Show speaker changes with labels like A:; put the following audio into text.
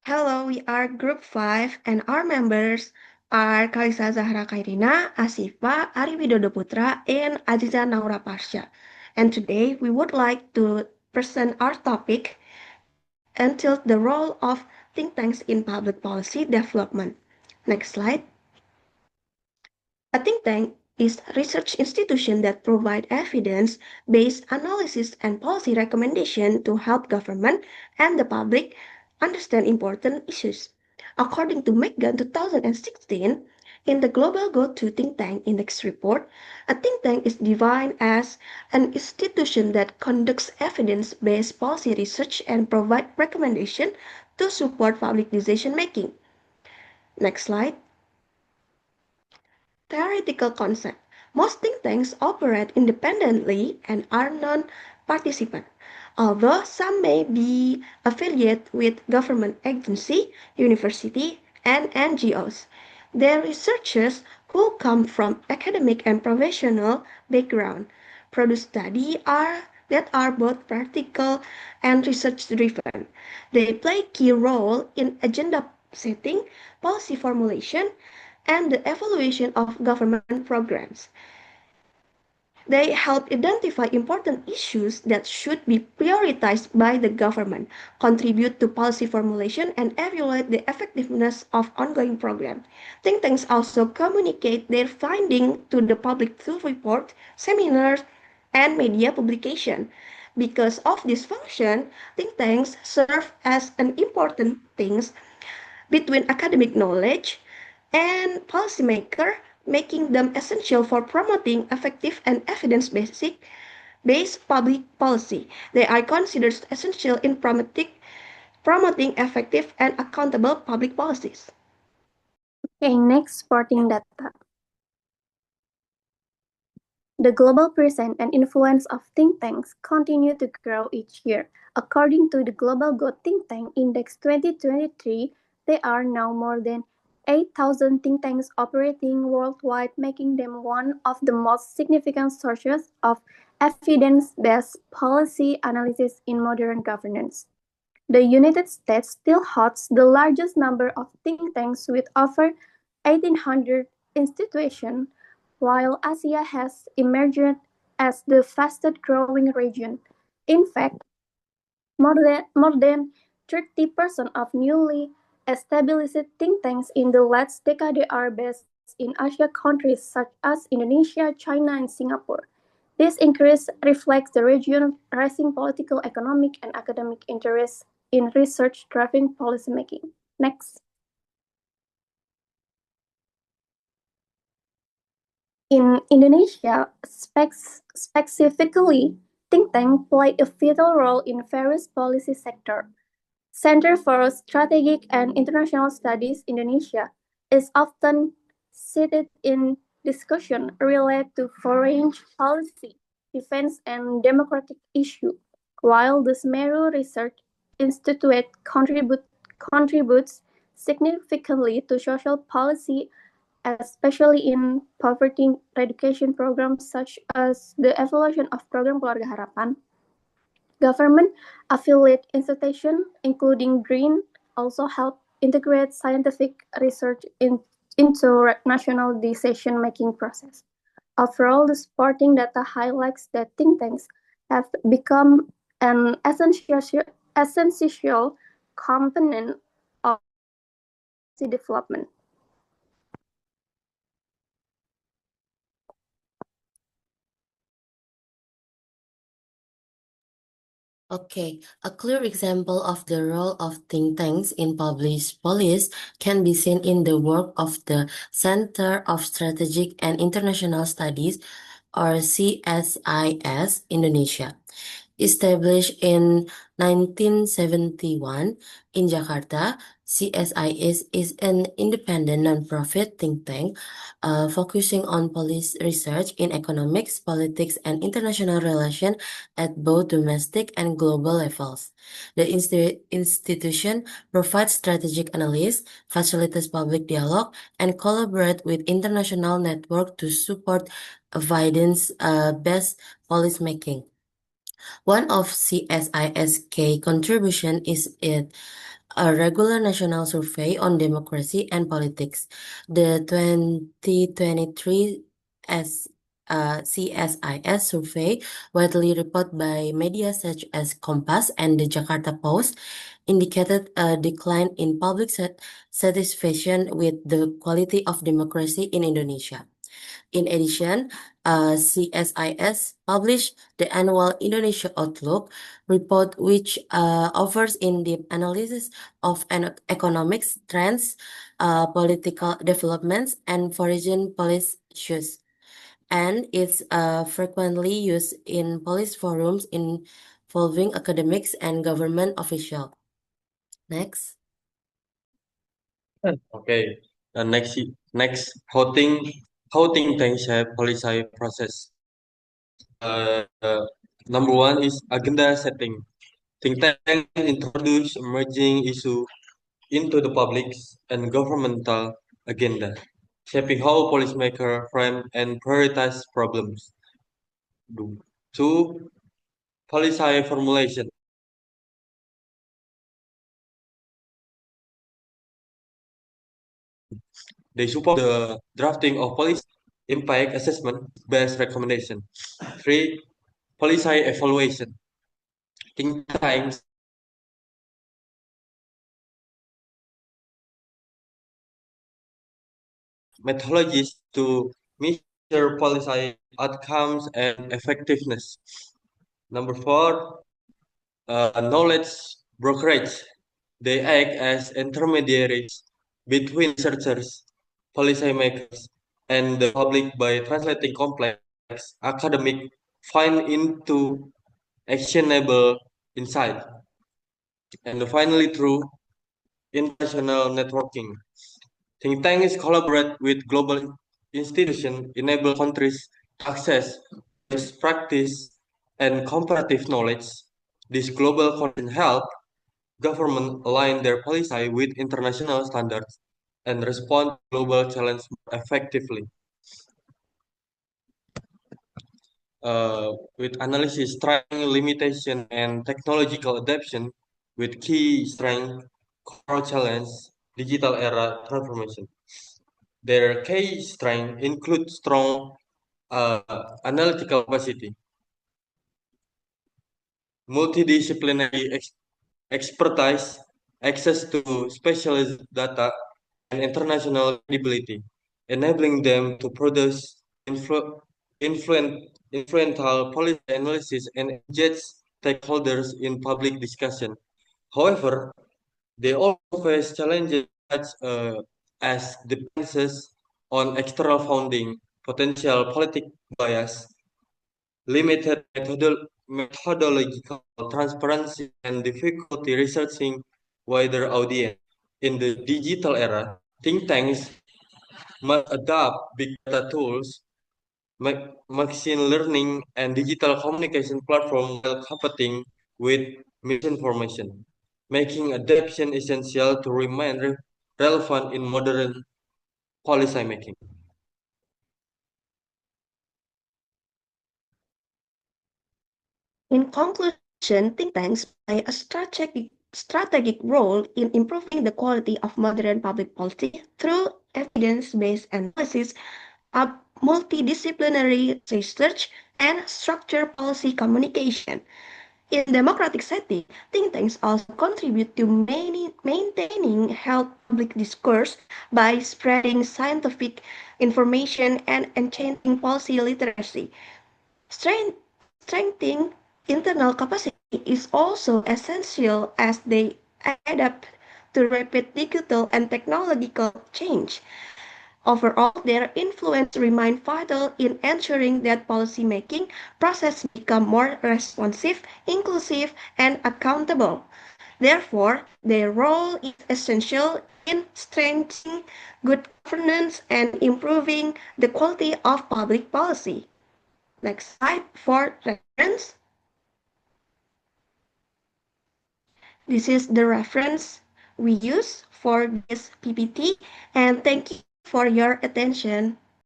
A: Hello, we are Group 5 and our members are Kalisa Zahra Kairina, Asifa, Ari Widodo Putra, and Aziza Naura Pasha. And today we would like to present our topic until the role of think tanks in public policy development. Next slide. A think tank is a research institution that provide evidence-based analysis and policy recommendation to help government and the public understand important issues. According to McGann 2016, in the Global Go-To Think Tank Index report, a think tank is defined as an institution that conducts evidence-based policy research and provide recommendation to support public decision making. Next slide. Theoretical concept. Most think tanks operate independently and are non-participant, although some may be affiliated with government agency, university, and NGOs. Their researchers who come from academic and professional background produce studies that are both practical and research driven. They play key role in agenda setting, policy formulation, and the evaluation of government programs. They help identify important issues that should be prioritized by the government, contribute to policy formulation, and evaluate the effectiveness of ongoing programs. Think tanks also communicate their findings to the public through reports, seminars, and media publication. Because of this function, think tanks serve as an important things between academic knowledge and policymaker, making them essential for promoting effective and evidence-based public policy. They are considered essential in promoting effective and accountable public policies.
B: Okay, next, supporting data. The global presence and influence of think tanks continue to grow each year. According to the Global Go Think Tank Index 2023, there are now more than 8,000 think tanks operating worldwide, making them one of the most significant sources of evidence-based policy analysis in modern governance. The United States still holds the largest number of think tanks with over 1,800 institutions, while Asia has emerged as the fastest growing region. In fact, more than 30% of newly established think tanks in the last decade are based in Asia countries such as Indonesia, China, and Singapore. This increase reflects the region's rising political, economic, and academic interest in research-driven policymaking. Next. In Indonesia, specifically, think tanks play a vital role in various policy sectors. Center for Strategic and International Studies Indonesia is often cited in discussion related to foreign policy, defense, and democratic issues, while the Semeru Research Institute contributes significantly to social policy, especially in poverty education programs such as the evaluation of program Keluarga Harapan. Government affiliate institutions, including GREEN, also help integrate scientific research into national decision-making process. Overall, the supporting data highlights that think tanks have become an essential component of policy development.
C: Okay, a clear example of the role of think tanks in public policy can be seen in the work of the Center of Strategic and International Studies, or CSIS, Indonesia. Established in 1971 in Jakarta, CSIS is an independent nonprofit think tank focusing on policy research in economics, politics, and international relations at both domestic and global levels. The institution provides strategic analysis, facilitates public dialogue, and collaborates with international networks to support evidence-based policymaking. One of CSIS's contribution is its a regular national survey on democracy and politics. The 2023 CSIS survey, widely reported by media such as Kompas and the Jakarta Post, indicated a decline in public satisfaction with the quality of democracy in Indonesia. In addition, CSIS published the annual Indonesia Outlook report, which offers in-depth analysis of economics trends, political developments, and foreign policy issues. And it's frequently used in policy forums involving academics and government officials. Next.
D: Okay. Next, how think tanks shape policy process. Number one is agenda setting. Think tanks introduce emerging issue into the public's and governmental agenda, shaping how policymakers frame and prioritize problems. Two, policy formulation. They support the drafting of policy impact assessment based recommendation. Three, policy evaluation. Think tanks methodologies to measure policy outcomes and effectiveness. Number four, knowledge brokerage. They act as intermediaries between researchers, policymakers, and the public by translating complex academic find into actionable insight. And finally, through international networking. Think tanks collaborate with global institutions, enable countries to access best practice and comparative knowledge. This global coordination help government align their policy with international standards and respond to global challenges more effectively. With analysis, strength, limitation, and technological adaptation, with key strength, core challenge, digital era transformation. Their key strength include strong analytical capacity, multidisciplinary expertise, access to specialized data, and international credibility, enabling them to produce influential policy analysis and engage stakeholders in public discussion. However, they also face challenges such as dependencies on external funding, potential political bias, limited methodological transparency, and difficulty researching wider audience. In the digital era, think tanks must adopt big data tools, machine learning, and digital communication platform while competing with misinformation, making adaptation essential to remain relevant in modern policymaking.
A: In conclusion, think tanks play a strategic role in improving the quality of modern public policy through evidence-based analysis, multidisciplinary research, and structured policy communication. In democratic setting, think tanks also contribute to maintaining healthy public discourse by spreading scientific information and enhancing policy literacy. Strengthening internal capacity is also essential as they adapt to rapid digital and technological change. Overall, their influence remains vital in ensuring that policymaking process become more responsive, inclusive, and accountable. Therefore, their role is essential in strengthening good governance and improving the quality of public policy. Next slide for reference. This is the reference we use for this PPT, and thank you for your attention.